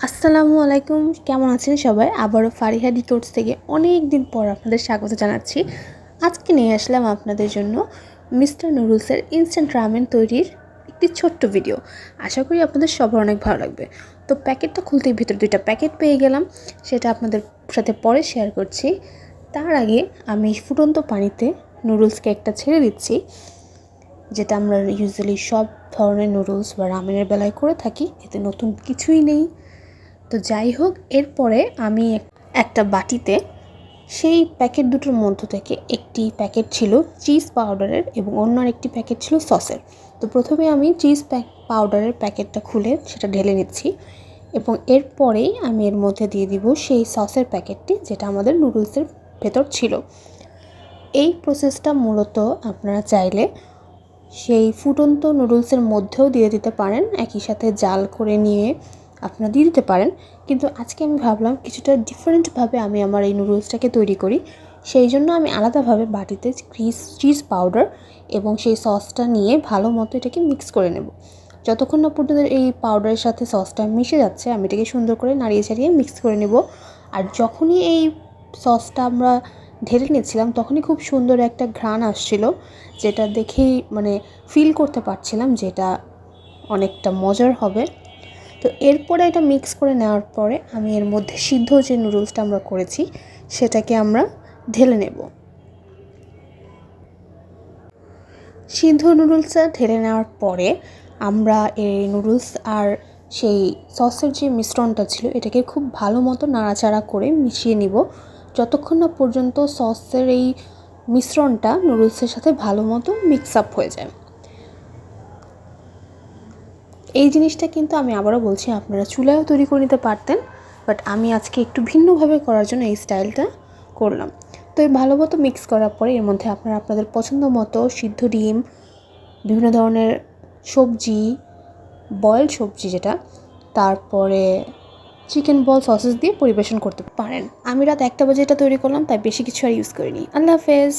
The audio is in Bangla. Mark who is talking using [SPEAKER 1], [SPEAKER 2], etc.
[SPEAKER 1] আসসালামু আলাইকুম, কেমন আছেন সবাই? আবারও ফারিহা ডিকোডস থেকে অনেক দিন পর আপনাদের স্বাগত জানাচ্ছি। আজকে নিয়ে আসলাম আপনাদের জন্য মিস্টার নুডলসের ইনস্ট্যান্ট রামেন তৈরির একটি ছোট্ট ভিডিও। আশা করি আপনাদের সবার অনেক ভালো লাগবে। তো প্যাকেটটা খুলতেই ভিতরে 2টা প্যাকেট পেয়ে গেলাম, সেটা আপনাদের সাথে পরে শেয়ার করছি। তার আগে আমি ফুটন্ত পানিতে নুডলস কেকটা ছেড়ে দিচ্ছি, যেটা আমরা ইউজুয়ালি সব ধরনের নুডলস বা রামেনের বেলায় করে থাকি, এতে নতুন কিছুই নেই। তো যাই হোক, এরপরে আমি একটা বাটিতে সেই প্যাকেট দুটোর মধ্য থেকে একটি প্যাকেট ছিল চিজ পাউডারের এবং অন্য আরেকটি প্যাকেট ছিল সসের। তো প্রথমে আমি চিজ পাউডারের প্যাকেটটা খুলে সেটা ঢেলে নিচ্ছি এবং এরপরেই আমি এর মধ্যে দিয়ে দিব সেই সসের প্যাকেটটি, যেটা আমাদের নুডলসের ভেতর ছিল। এই প্রসেসটা মূলত আপনারা চাইলে সেই ফুটন্ত নুডলসের মধ্যেও দিয়ে দিতে পারেন, একই সাথে জাল করে নিয়ে আপনারা দিয়ে দিতে পারেন। কিন্তু আজকে আমি ভাবলাম কিছুটা ডিফারেন্টভাবে আমি আমার এই নুডলসটাকে তৈরি করি, সেই জন্য আমি আলাদাভাবে বাটিতে চিজ পাউডার এবং সেই সসটা নিয়ে ভালো মতো এটাকে মিক্স করে নেব। যতক্ষণ না পর্যন্ত এই পাউডারের সাথে সসটা মিশে যাচ্ছে, আমি এটাকে সুন্দর করে নাড়িয়ে চাড়িয়ে মিক্স করে নেব। আর যখনই এই সসটা আমরা ঢেলে নিচ্ছিলাম, তখনই খুব সুন্দর একটা ঘ্রাণ আসছিল, যেটা দেখেই ফিল করতে পারছিলাম যেটা অনেকটা মজার হবে। তো এরপরে এটা মিক্স করে নেওয়ার পরে আমি এর মধ্যে সিদ্ধ যে নুডলসটা আমরা করেছি সেটাকে আমরা ঢেলে নেব। সিদ্ধ নুডলসটা ঢেলে নেওয়ার পরে আমরা এই নুডলস আর সেই সসের যে মিশ্রণটা ছিল এটাকে খুব ভালো মতো নাড়াচাড়া করে মিশিয়ে নিব, যতক্ষণ না পর্যন্ত সসের এই মিশ্রণটা নুডলসের সাথে ভালো মতো মিক্স আপ হয়ে যায়। এই জিনিসটা কিন্তু আমি আবারও বলছি, আপনারা চুলায়ও তৈরি করে নিতে পারতেন, বাট আমি আজকে একটু ভিন্নভাবে করার জন্য এই স্টাইলটা করলাম। তো এই ভালো মতো মিক্স করার পরে এর মধ্যে আপনারা আপনাদের পছন্দ মতো সিদ্ধ ডিম, বিভিন্ন ধরনের সবজি, বয়েলড সবজি যেটা, তারপরে চিকেন বল সসেস দিয়ে পরিবেশন করতে পারেন। আমি রাত 1টা বাজে এটা তৈরি করলাম, তাই বেশি কিছু আর ইউজ করিনি। আল্লাহ হাফেজ।